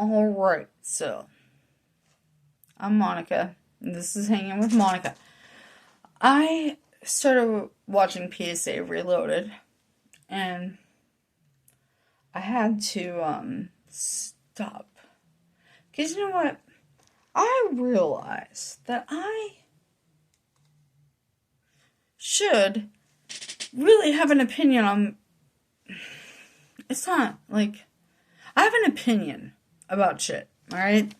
Alright, so I'm Monica, and this is Hanging with Monica. I started watching PSA Reloaded, and I had to stop. Because you know what? I realized that I should really have an opinion on. It's not like. I have an opinion about shit, alright?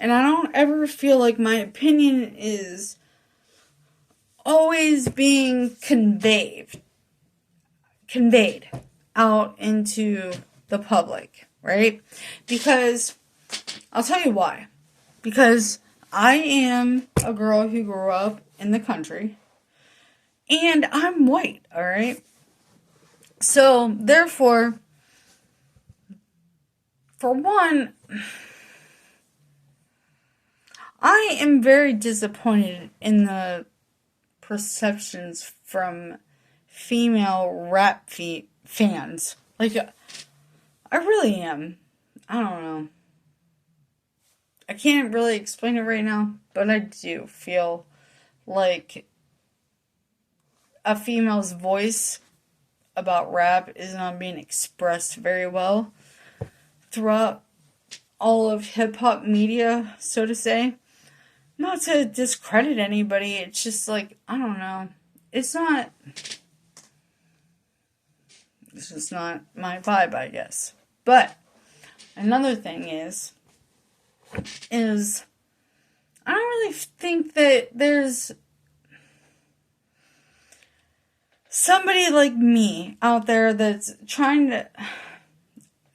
And I don't ever feel like my opinion is always being conveyed out into the public, right? Because I'll tell you why. Because I am a girl who grew up in the country, and I'm white, alright? So, therefore, for one, I am very disappointed in the perceptions from female rap fans. Like, I really am. I don't know. I can't really explain it right now, but I do feel like a female's voice about rap is not being expressed very well throughout all of hip-hop media, so to say. Not to discredit anybody, it's just like, I don't know. It's just not my vibe, I guess. But another thing is I don't really think that there's somebody like me out there that's trying to.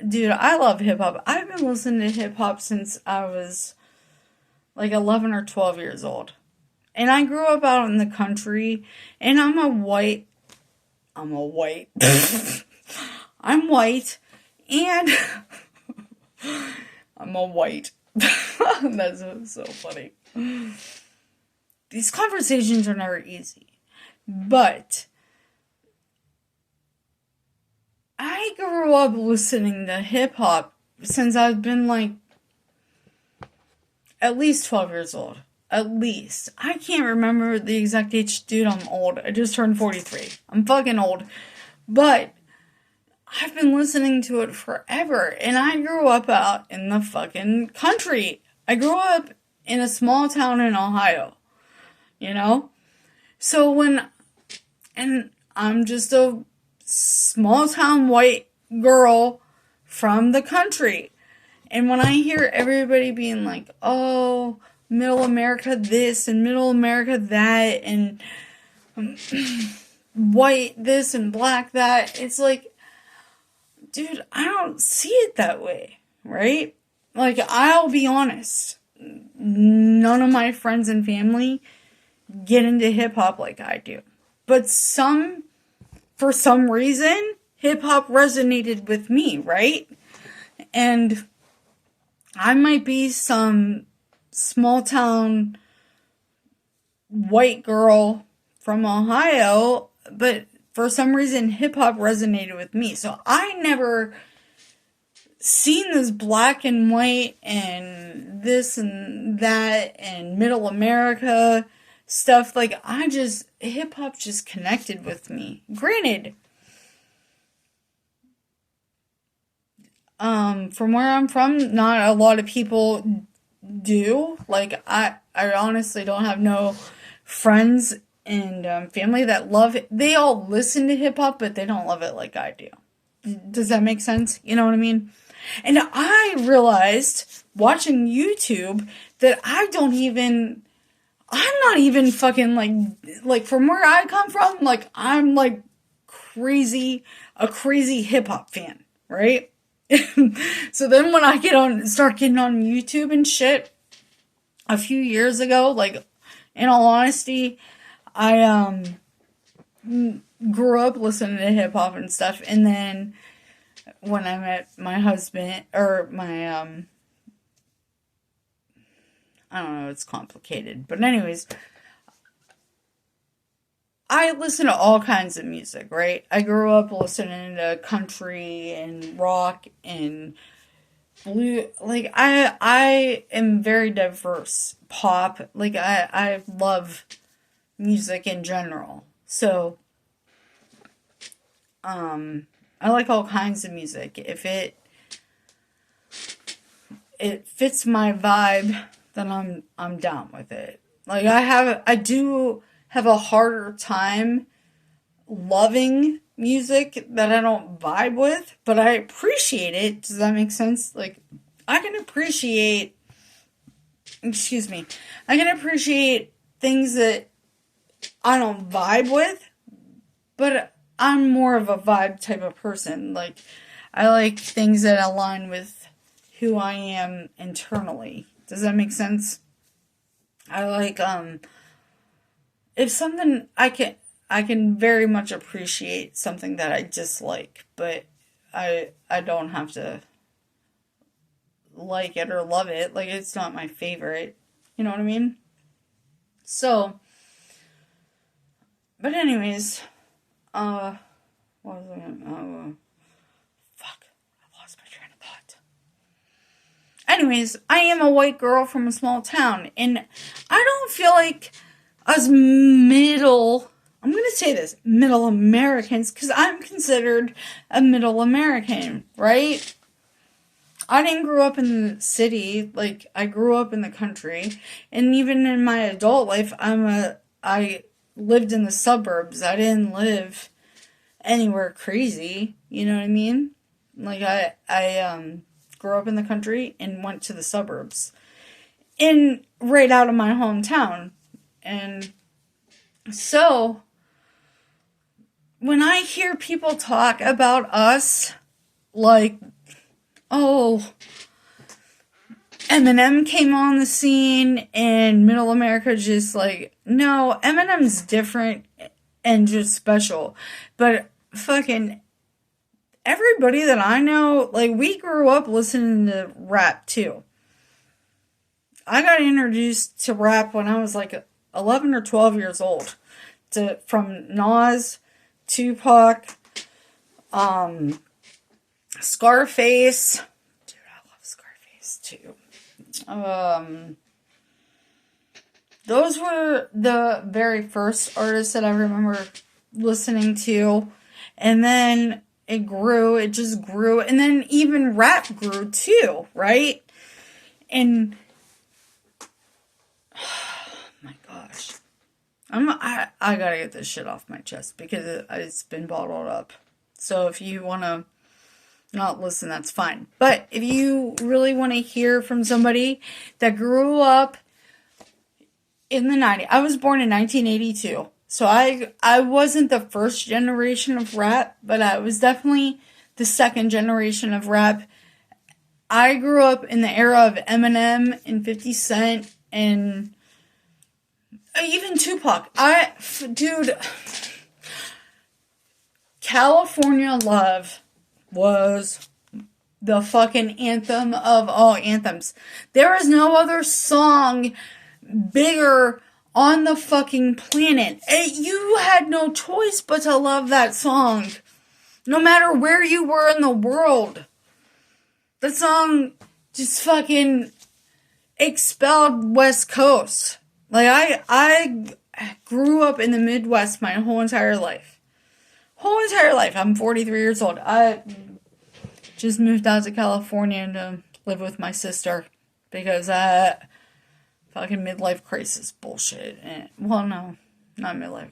Dude, I love hip hop. I've been listening to hip hop since I was like 11 or 12 years old. And I grew up out in the country, and I'm white, I'm white, and I'm a white. That's so funny. These conversations are never easy. But I grew up listening to hip-hop since I've been like at least 12 years old. At least. I can't remember the exact age. Dude, I'm old. I just turned 43. I'm fucking old. But I've been listening to it forever. And I grew up out in the fucking country. I grew up in a small town in Ohio. You know? So and I'm just a small town white girl from the country. And when I hear everybody being like, oh, middle America this and middle America that and white this and black that, it's like, dude, I don't see it that way, right? Like, I'll be honest, none of my friends and family get into hip-hop like I do. But for some reason, hip-hop resonated with me, right? And I might be some small town white girl from Ohio, but for some reason hip-hop resonated with me. So I never seen this black and white and this and that and middle America stuff. Like, hip-hop just connected with me. Granted, from where I'm from, not a lot of people do. Like, I honestly don't have no friends and family that love it. They all listen to hip-hop, but they don't love it like I do. Does that make sense? You know what I mean? And I realized, watching YouTube, that I'm not even fucking, like, from where I come from, like, I'm, like, a crazy hip-hop fan, right? So then when I start getting on YouTube and shit, a few years ago, like, in all honesty, I, grew up listening to hip-hop and stuff, and then when I met my husband, or my, I don't know, it's complicated, but anyways, I listen to all kinds of music, right? I grew up listening to country and rock and blue, like I am very diverse. Pop, like I love music in general. So, I like all kinds of music. If it fits my vibe, then I'm down with it. Like I do have a harder time loving music that I don't vibe with, but I appreciate it. Does that make sense? Like I can appreciate excuse me. I can appreciate things that I don't vibe with, but I'm more of a vibe type of person. Like I like things that align with who I am internally. Does that make sense? I like if something I can very much appreciate something that I dislike, but I don't have to like it or love it. Like it's not my favorite. You know what I mean? So, but anyways, what was I gonna, fuck, I lost my train of thought. Anyways, I am a white girl from a small town, and I don't feel like us I'm gonna say this, middle Americans, because I'm considered a middle American, right? I didn't grow up in the city, like, I grew up in the country, and even in my adult life, I lived in the suburbs. I didn't live anywhere crazy, you know what I mean? Like, I grew up in the country and went to the suburbs, right out of my hometown, and so, when I hear people talk about us, like, oh, Eminem came on the scene and middle America just like, no, Eminem's different and just special. But fucking everybody that I know, like, we grew up listening to rap too. I got introduced to rap when I was like 11 or 12 years old. From Nas, Tupac, Scarface. Dude, I love Scarface too. Those were the very first artists that I remember listening to. And then it just grew. And then even rap grew too, right? And, oh my gosh. I gotta get this shit off my chest because it's been bottled up. So if you want to not listen, that's fine. But if you really want to hear from somebody that grew up in the 90s, I was born in 1982. So I wasn't the first generation of rap, but I was definitely the second generation of rap. I grew up in the era of Eminem and 50 Cent and even Tupac. Dude, California Love was the fucking anthem of all anthems. There is no other song bigger on the fucking planet. You had no choice but to love that song. No matter where you were in the world. That song just fucking expelled West Coast. Like, I grew up in the Midwest my whole entire life. I'm 43 years old. I just moved out to California to live with my sister. Because fucking midlife crisis bullshit. Well, no. Not midlife.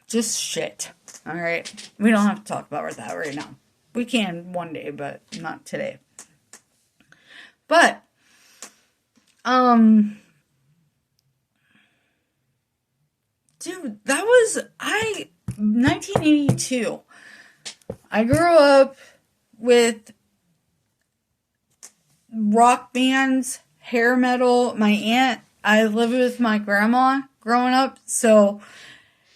Just shit. Alright? We don't have to talk about that right now. We can one day, but not today. But, dude, that was, 1982. I grew up with rock bands, hair metal. I lived with my grandma growing up, so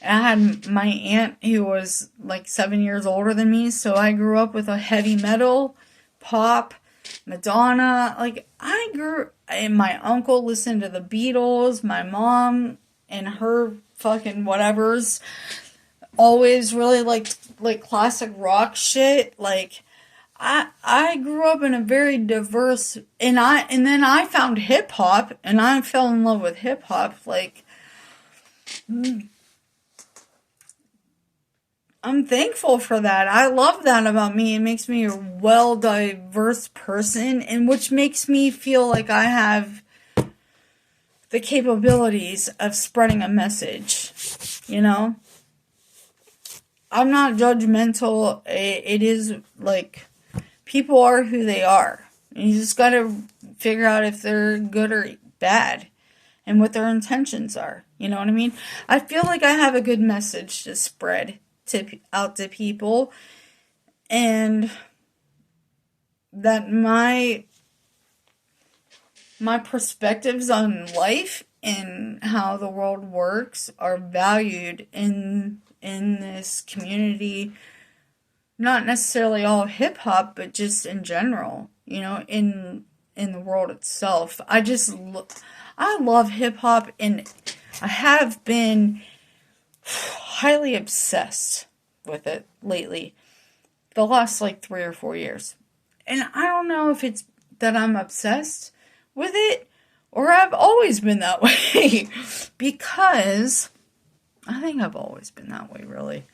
I had my aunt who was like 7 years older than me, so I grew up with a heavy metal, pop, Madonna. Like, and my uncle listened to the Beatles, my mom and her fucking whatevers always really liked like classic rock shit. Like, I grew up in a very diverse, and then I found hip hop, and I fell in love with hip hop. Like, I'm thankful for that. I love that about me. It makes me a well diverse person, and which makes me feel like I have the capabilities of spreading a message. You know, I'm not judgmental. It is like people are who they are. And you just gotta figure out if they're good or bad and what their intentions are. You know what I mean? I feel like I have a good message to spread out to people, and that my perspectives on life and how the world works are valued in this community. Not necessarily all hip hop, but just in general, you know, in the world itself. I love hip hop, and I have been highly obsessed with it lately, the last like 3 or 4 years. And I don't know if it's that I'm obsessed with it or I've always been that way. Because I think I've always been that way, really.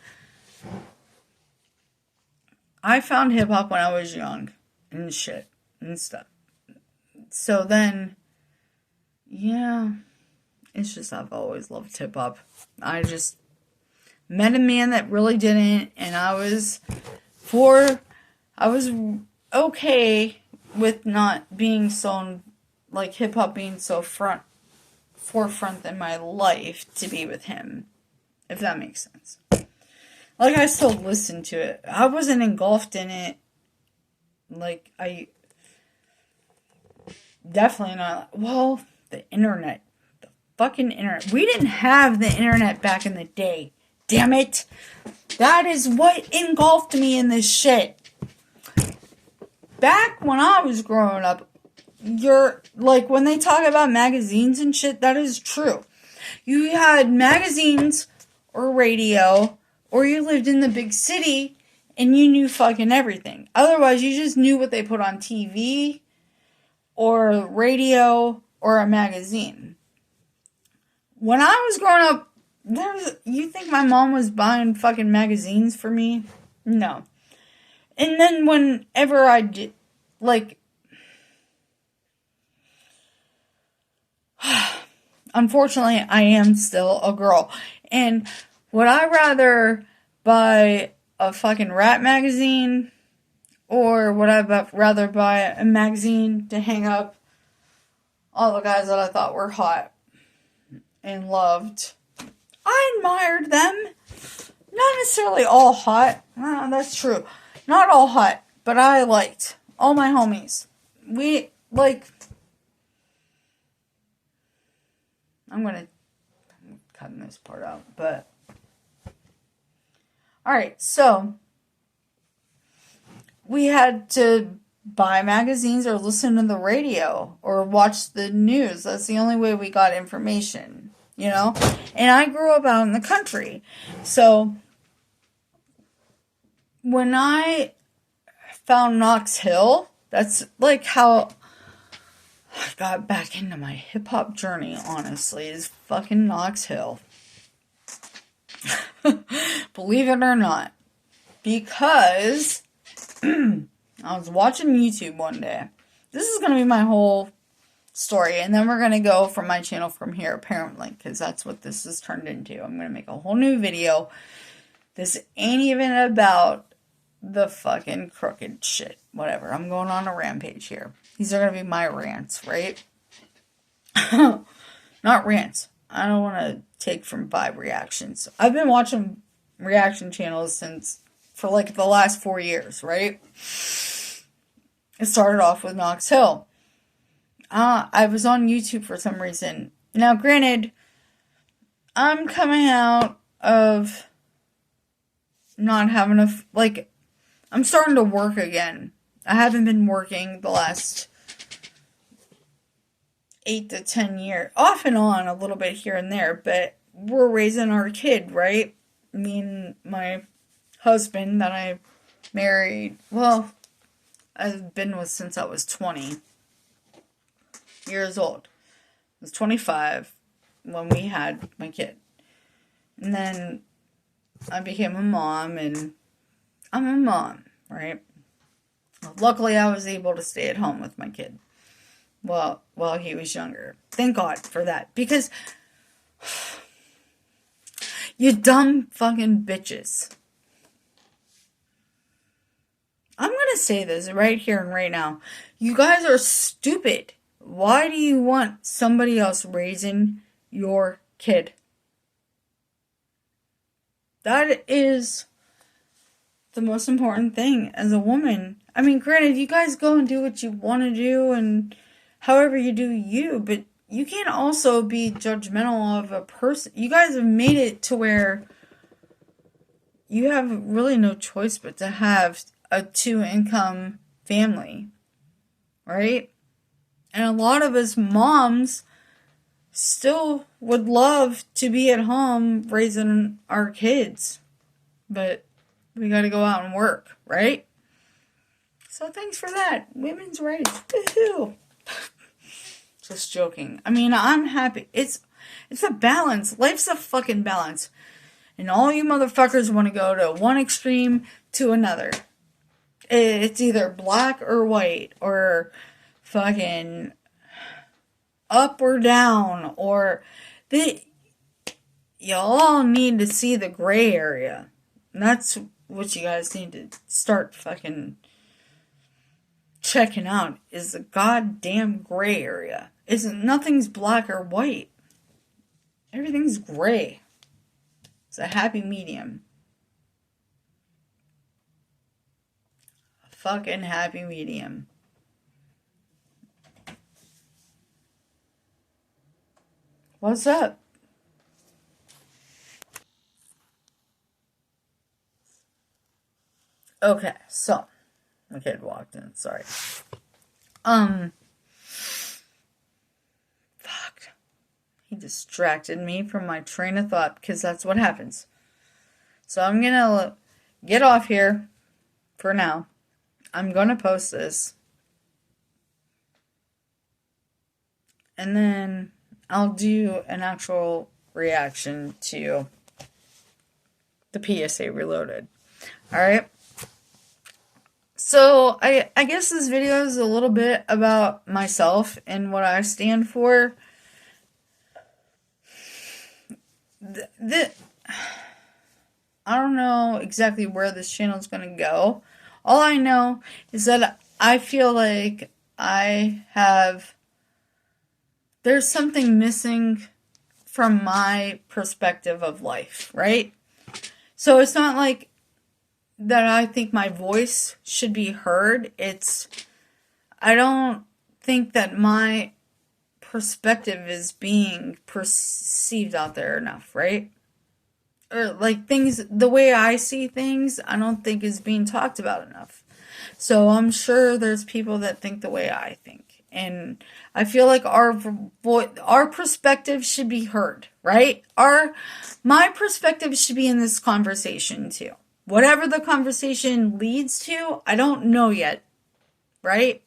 I found hip hop when I was young and shit and stuff. So then, yeah, it's just I've always loved hip hop. I just met a man that really didn't, and I was okay with not being so, like, hip hop being so forefront in my life to be with him, if that makes sense. Like, I still listen to it. I wasn't engulfed in it. Like, I definitely not. Well, the internet. The fucking internet. We didn't have the internet back in the day. Damn it. That is what engulfed me in this shit. Back when I was growing up, like, when they talk about magazines and shit, that is true. You had magazines or radio, or you lived in the big city and you knew fucking everything. Otherwise, you just knew what they put on TV or radio or a magazine. When I was growing up, you think my mom was buying fucking magazines for me? No. And then whenever I did, like, unfortunately, I am still a girl. And would I rather buy a fucking rap magazine, or would I rather buy a magazine to hang up all the guys that I thought were hot and loved? I admired them. Not necessarily all hot. That's true. Not all hot, but I liked all my homies. I'm cutting this part out, but alright, so we had to buy magazines or listen to the radio or watch the news. That's the only way we got information, you know? And I grew up out in the country. So when I found Knox Hill, that's like how I got back into my hip-hop journey, honestly, is fucking Knox Hill. Believe it or not. Because I was watching YouTube one day. This is going to be my whole story, and then we're going to go from my channel from here, apparently, because that's what this has turned into. I'm going to make a whole new video. This ain't even about the fucking crooked shit. Whatever. I'm going on a rampage here. These are going to be my rants, right? Not rants. I don't want to take from vibe reactions. I've been watching reaction channels for like the last 4 years, right? It started off with Knox Hill. I was on YouTube for some reason. Now, granted, I'm coming out of not having I'm starting to work again. I haven't been working the last 8 to 10 years. Off and on a little bit here and there, but we're raising our kid, right? Me and my husband that I married. Well, I've been with since I was 20 years old. I was 25 when we had my kid. And then I became a mom, and I'm a mom, right? Luckily, I was able to stay at home with my kid while he was younger. Thank God for that. Because you dumb fucking bitches. I'm going to say this right here and right now. You guys are stupid. Why do you want somebody else raising your kid? That is the most important thing as a woman. I mean, granted, you guys go and do what you want to do and however you do you, but you can't also be judgmental of a person. You guys have made it to where you have really no choice but to have a 2-income family, right? And a lot of us moms still would love to be at home raising our kids, but we got to go out and work, right? So thanks for that. Women's rights. Woohoo. Just joking. I mean, I'm happy. It's a balance. Life's a fucking balance. And all you motherfuckers want to go to one extreme to another. It's either black or white, or fucking up or down, or y'all need to see the gray area. And that's what you guys need to start fucking checking out, is the goddamn gray area. Nothing's black or white. Everything's gray. It's a happy medium. A fucking happy medium. What's up? Okay, so my kid walked in, sorry. Fuck. He distracted me from my train of thought, because that's what happens. So I'm gonna get off here for now. I'm gonna post this. And then I'll do an actual reaction to the PSA Reloaded. Alright? So, I guess this video is a little bit about myself and what I stand for. I don't know exactly where this channel is going to go. All I know is that I feel like there's something missing from my perspective of life, right? So it's not like that I think my voice should be heard. I don't think that my perspective is being perceived out there enough, right? Or like things, the way I see things, I don't think is being talked about enough. So I'm sure there's people that think the way I think. And I feel like our perspective should be heard, right? My perspective should be in this conversation too. Whatever the conversation leads to, I don't know yet, right?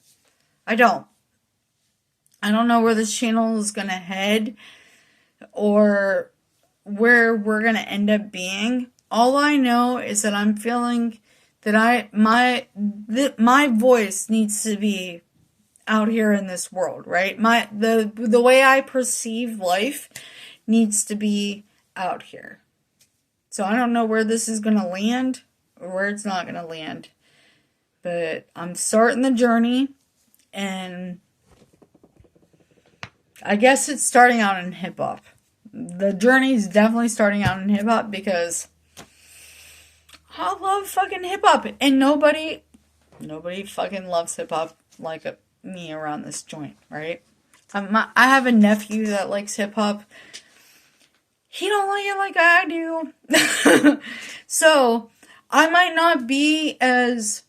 I don't know where this channel is going to head or where we're going to end up being. All I know is that I'm feeling that my voice needs to be out here in this world, right? The way I perceive life needs to be out here. So I don't know where this is going to land or where it's not going to land. But I'm starting the journey, and I guess it's starting out in hip-hop. The journey is definitely starting out in hip-hop because I love fucking hip-hop. And nobody fucking loves hip-hop like me around this joint, right? I have a nephew that likes hip-hop. He don't like it like I do. So, I might not be as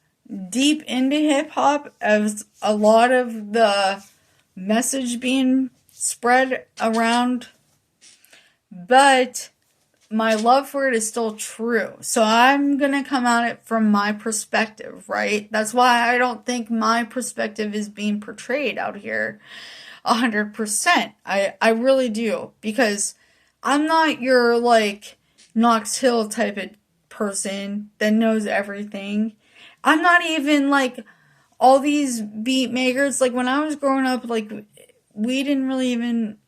deep into hip-hop as a lot of the message being spread around. But my love for it is still true. So I'm gonna come at it from my perspective, right? That's why I don't think my perspective is being portrayed out here 100%. I really do. Because I'm not your, like, Knox Hill type of person that knows everything. I'm not even, like, all these beat makers. Like, when I was growing up, like, we didn't really even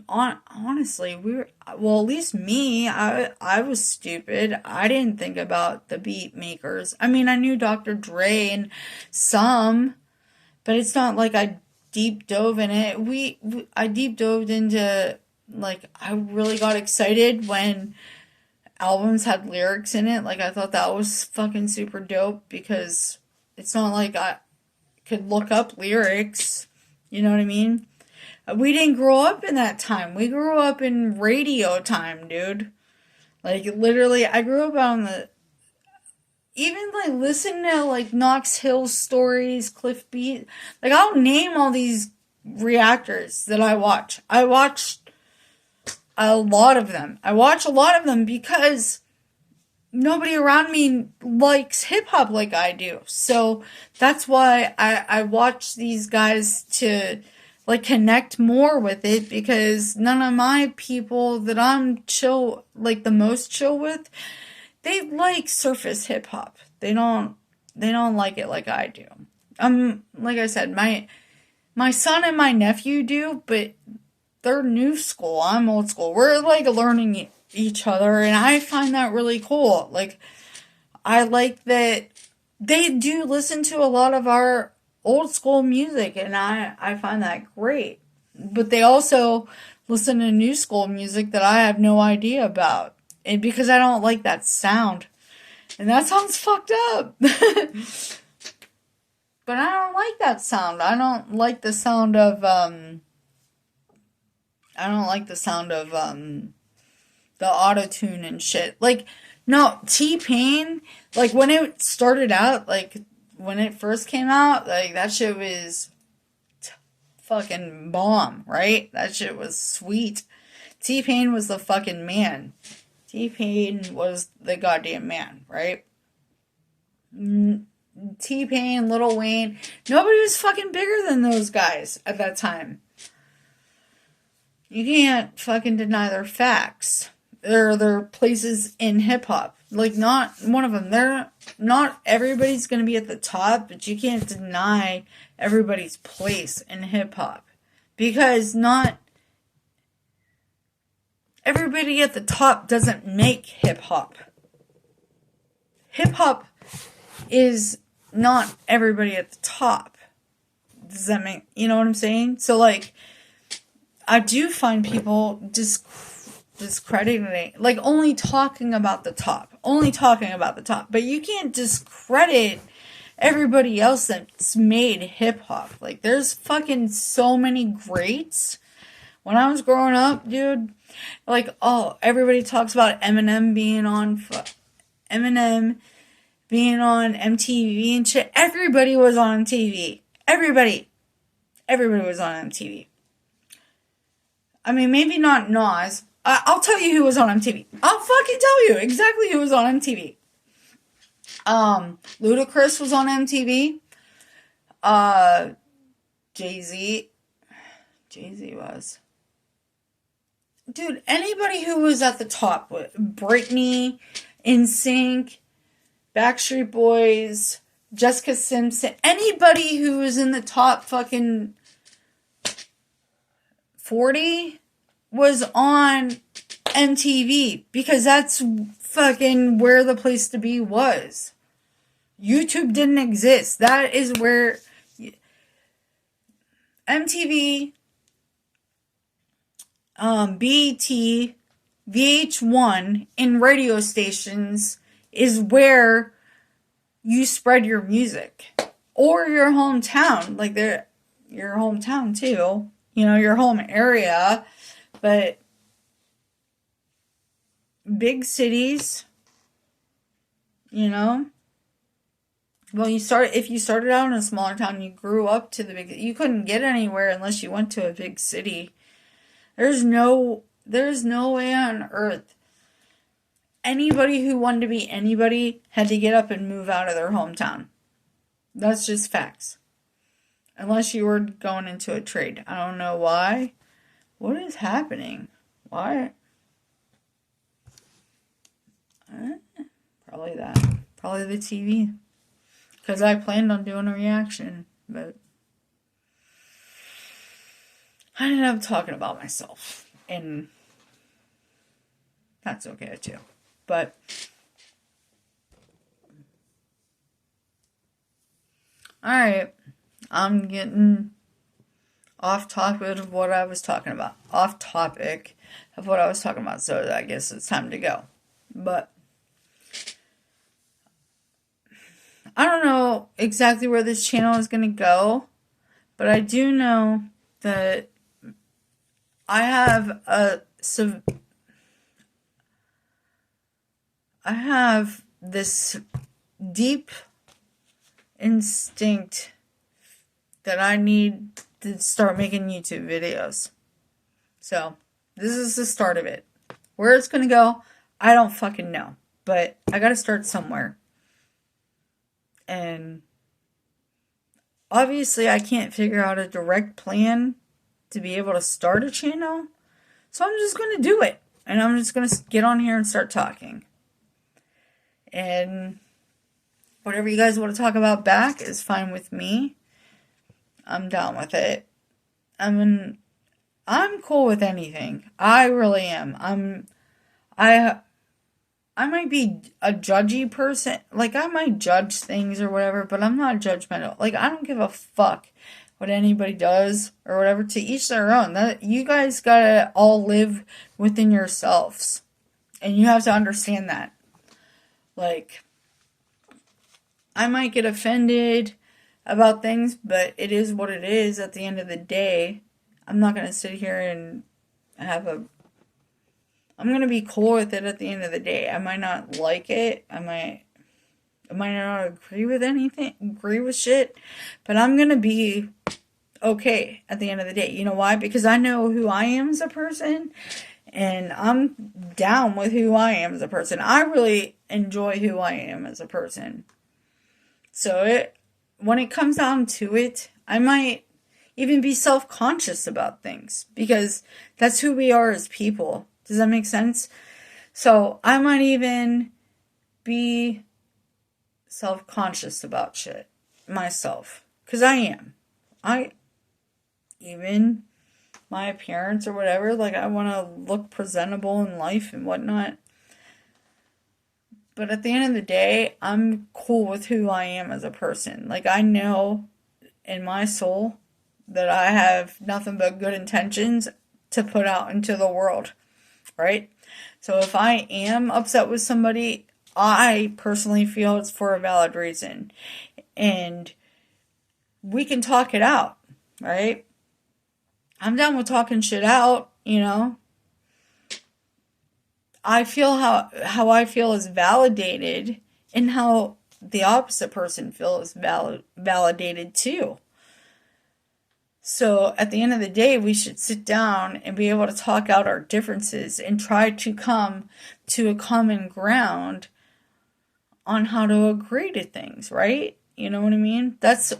honestly, well, at least me, I was stupid. I didn't think about the beat makers. I mean, I knew Dr. Dre and some, but it's not like I deep dove in it. I deep dove into, like, I really got excited when albums had lyrics in it. Like, I thought that was fucking super dope because it's not like I could look up lyrics. You know what I mean? We didn't grow up in that time. We grew up in radio time, dude. Like, literally, I grew up on the... Even, like, listening to, like, Knox Hill stories, Cliff Beat. Like, I'll name all these reactors that I watch. I watch a lot of them. I watch a lot of them because nobody around me likes hip-hop like I do. So, that's why I watch these guys to... like, connect more with it, because none of my people that I'm chill, like, the most chill with, they like surface hip hop. They don't like it like I do. Like I said, my son and my nephew do, but they're new school. I'm old school. We're, like, learning each other, and I find that really cool. Like, I like that they do listen to a lot of our old school music, and I find that great. But they also listen to new school music that I have no idea about. And because I don't like that sound. And that sounds fucked up. But I don't like that sound. I don't like the sound of the auto-tune and shit. Like, no, T-Pain, like, when it started out, like, when it first came out, like, that shit was fucking bomb, right? That shit was sweet. T-Pain was the fucking man. T-Pain was the goddamn man, right? T-Pain, Lil Wayne, nobody was fucking bigger than those guys at that time. You can't fucking deny their facts. There are their places in hip-hop. Like, not one of them. Not everybody's going to be at the top, but you can't deny everybody's place in hip-hop. Because not everybody at the top doesn't make hip-hop. Hip-hop is not everybody at the top. Does that make... You know what I'm saying? So, like, I do find people discrediting, like, only talking about the top. But you can't discredit everybody else that's made hip-hop. Like, there's fucking so many greats. When I was growing up, dude, like, oh, everybody talks about Eminem being on MTV and shit. Everybody was on MTV. Everybody was on MTV. I mean, maybe not Nas. I'll tell you who was on MTV. I'll fucking tell you exactly who was on MTV. Ludacris was on MTV. Jay-Z was. Dude, anybody who was at the top, Britney, NSYNC, Backstreet Boys, Jessica Simpson, anybody who was in the top fucking 40 was on MTV, because that's fucking where the place to be was. YouTube didn't exist. That is where MTV, BET, VH1, and radio stations is where you spread your music. Or your hometown. Like, your hometown too. You know, your home area. But big cities, you know, well, if you started out in a smaller town, you grew up to you couldn't get anywhere unless you went to a big city. There's no There's no way on earth anybody who wanted to be anybody had to get up and move out of their hometown. That's just facts. Unless you were going into a trade. I don't know why. What is happening? Why? Probably that. Probably the TV. Because I planned on doing a reaction, but I ended up talking about myself. And that's okay too. But alright. I'm getting off topic of what I was talking about. Off topic of what I was talking about. So I guess it's time to go. But I don't know exactly where this channel is going to go. But I do know that I have this deep instinct that I need to start making YouTube videos. So, this is the start of it. Where it's going to go, I don't fucking know. But I got to start somewhere. And obviously I can't figure out a direct plan to be able to start a channel. So I'm just going to do it. And I'm just going to get on here and start talking. And whatever you guys want to talk about back is fine with me. I'm down with it. I'm cool with anything. I really am. I might be a judgy person. Like, I might judge things or whatever, but I'm not judgmental. Like, I don't give a fuck what anybody does or whatever. To each their own. You guys gotta all live within yourselves. And you have to understand that. Like, I might get offended about things, but it is what it is at the end of the day. I'm not going to sit here and I'm going to be cool with it at the end of the day. I might not like it. I might not agree with shit, but I'm going to be okay at the end of the day. You know why? Because I know who I am as a person, and I'm down with who I am as a person. I really enjoy who I am as a person. So when it comes down to it, I might even be self-conscious about things because that's who we are as people. Does that make sense? So I might even be self-conscious about shit myself because I am. Even my appearance or whatever, like I want to look presentable in life and whatnot. But at the end of the day, I'm cool with who I am as a person. Like, I know in my soul that I have nothing but good intentions to put out into the world, right? So if I am upset with somebody, I personally feel it's for a valid reason. And we can talk it out, right? I'm down with talking shit out, you know? I feel how I feel is validated, and how the opposite person feels validated too. So at the end of the day, we should sit down and be able to talk out our differences and try to come to a common ground on how to agree to things, right? You know what I mean? That's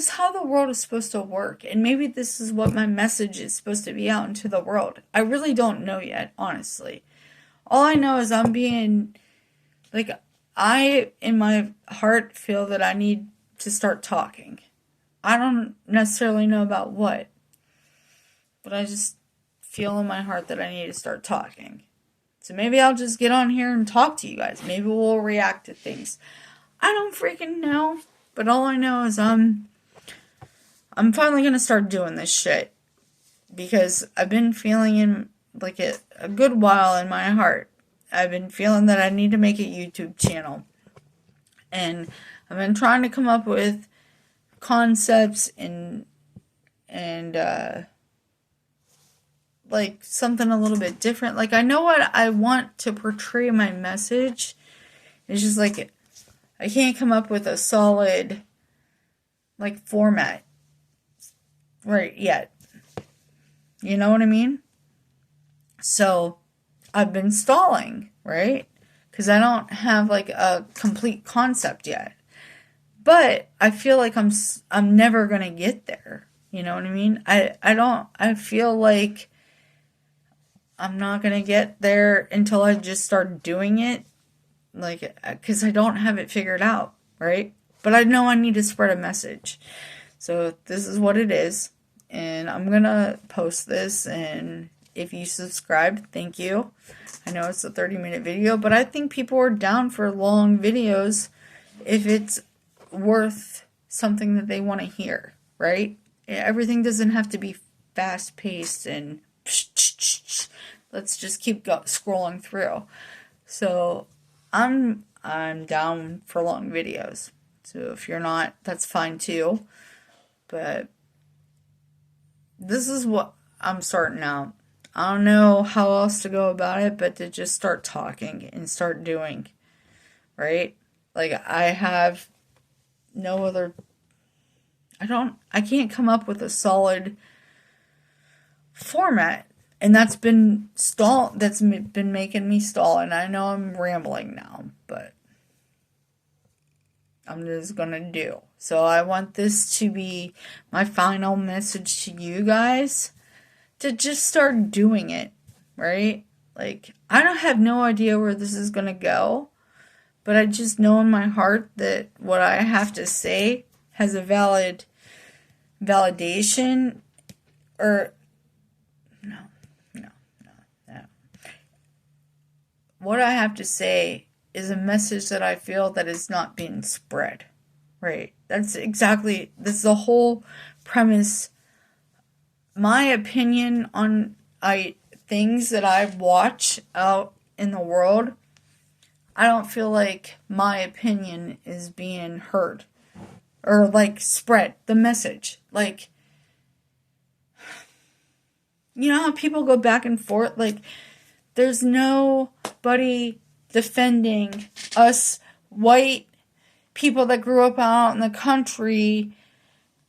how the world is supposed to work. And maybe this is what my message is supposed to be out into the world. I really don't know yet, honestly. All I know is I'm being, like, I, in my heart, feel that I need to start talking. I don't necessarily know about what, but I just feel in my heart that I need to start talking. So maybe I'll just get on here and talk to you guys. Maybe we'll react to things. I don't freaking know, but all I know is I'm finally going to start doing this shit, because I've been feeling in, like, a good while in my heart. I've been feeling that I need to make a YouTube channel. And I've been trying to come up with concepts and like something a little bit different. Like, I know what I want to portray my message. It's just like I can't come up with a solid, like, format right yet. You know what I mean? So I've been stalling, right? Because I don't have like a complete concept yet. But I feel like I'm never gonna get there. You know what I mean? I feel like I'm not gonna get there until I just start doing it, like, because I don't have it figured out, right? But I know I need to spread a message. So this is what it is, and I'm gonna post this, and if you subscribed, thank you. I know it's a 30-minute video, but I think people are down for long videos if it's worth something that they want to hear, right? Everything doesn't have to be fast-paced and let's just keep scrolling through. So I'm down for long videos. So if you're not, that's fine too. But this is what I'm starting out. I don't know how else to go about it, but to just start talking and start doing, right? Like, I have no other, I can't come up with a solid format. And that's been making me stall. And I know I'm rambling now, but I'm just gonna do. So I want this to be my final message to you guys, to just start doing it, right? Like, I don't have no idea where this is gonna go, but I just know in my heart that what I have to say has a valid validation, or no. What I have to say is a message that I feel that is not being spread, right? That's the whole premise. My opinion on things that I watch out in the world, I don't feel like my opinion is being heard or like spread the message. Like, you know how people go back and forth? Like, there's nobody defending us white people that grew up out in the country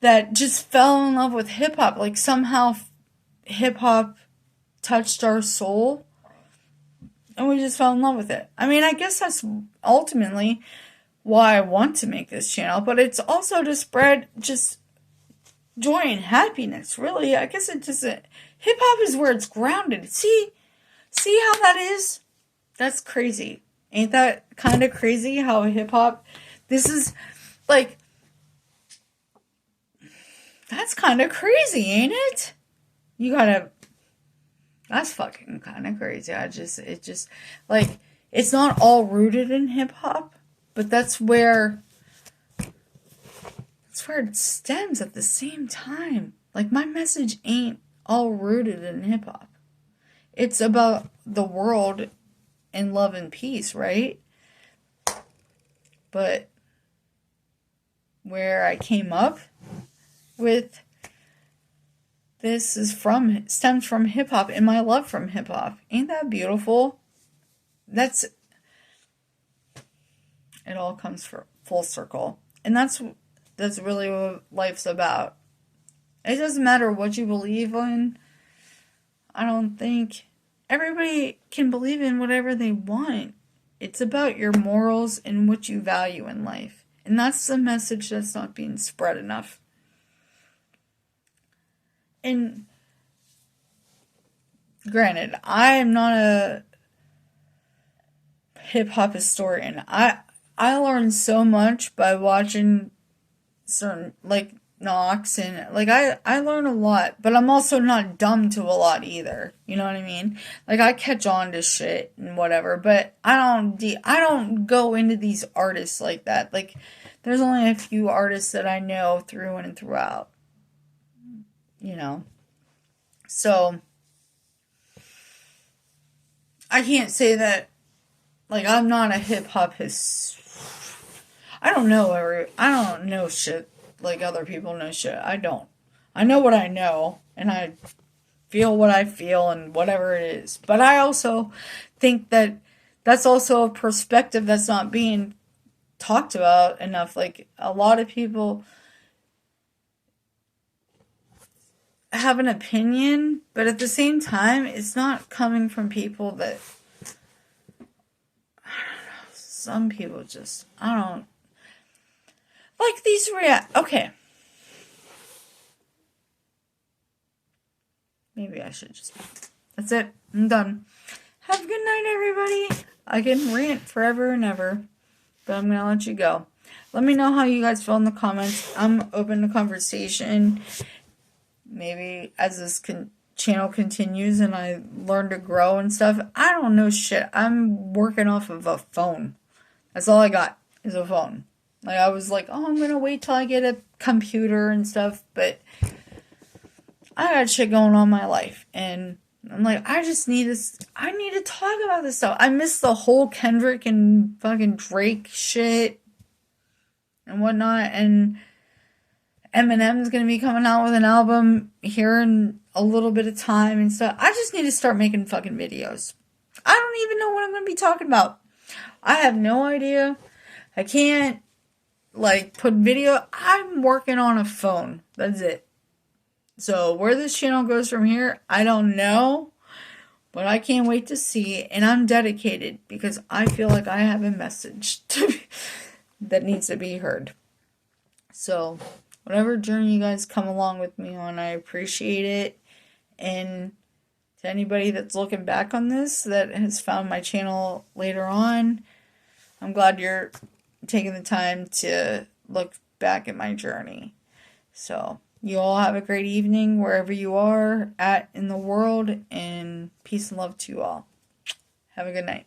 that just fell in love with hip hop. Like, somehow hip hop touched our soul and we just fell in love with it. I mean, I guess that's ultimately why I want to make this channel, but it's also to spread just joy and happiness, really. I guess it just, hip hop is where it's grounded. See how that is? That's crazy. Ain't that kind of crazy how hip hop, this is like, that's kind of crazy, ain't it? That's fucking kind of crazy. Like, it's not all rooted in hip hop, but that's where it stems at the same time. Like, my message ain't all rooted in hip hop. It's about the world and love and peace, right? But where I came up with this stems from hip hop and my love from hip hop. Ain't that beautiful? It all comes full circle. And that's really what life's about. It doesn't matter what you believe in. I don't think everybody can believe in whatever they want. It's about your morals and what you value in life. And that's the message that's not being spread enough. And granted, I am not a hip-hop historian. I learned so much by watching certain, like, Knox, and like I learn a lot, but I'm also not dumb to a lot either. You know what I mean? Like, I catch on to shit and whatever, but I don't go into these artists like that. Like, there's only a few artists that I know through and throughout. You know, so I can't say that. Like, I'm not a hip hop I don't know shit like other people know shit. I don't. I know what I know, and I feel what I feel, and whatever it is. But I also think that that's also a perspective that's not being talked about enough. Like, a lot of people have an opinion, but at the same time, it's not coming from people that, some people just, I don't, like these okay. Maybe I should just, that's it, I'm done. Have a good night, everybody. I can rant forever and ever, but I'm gonna let you go. Let me know how you guys feel in the comments. I'm open to conversation. Maybe as this channel continues and I learn to grow and stuff, I don't know shit. I'm working off of a phone. That's all I got is a phone. Like, I was like, oh, I'm gonna wait till I get a computer and stuff, but I got shit going on in my life, and I'm like, I need to talk about this stuff. I miss the whole Kendrick and fucking Drake shit and whatnot, and Eminem's gonna be coming out with an album here in a little bit of time and stuff. I just need to start making fucking videos. I don't even know what I'm gonna be talking about. I have no idea. I can't, like, put video. I'm working on a phone. That's it. So where this channel goes from here, I don't know. But I can't wait to see. And I'm dedicated because I feel like I have a message that needs to be heard. So whatever journey you guys come along with me on, I appreciate it. And to anybody that's looking back on this, that has found my channel later on, I'm glad you're taking the time to look back at my journey. So you all have a great evening wherever you are at in the world, and peace and love to you all. Have a good night.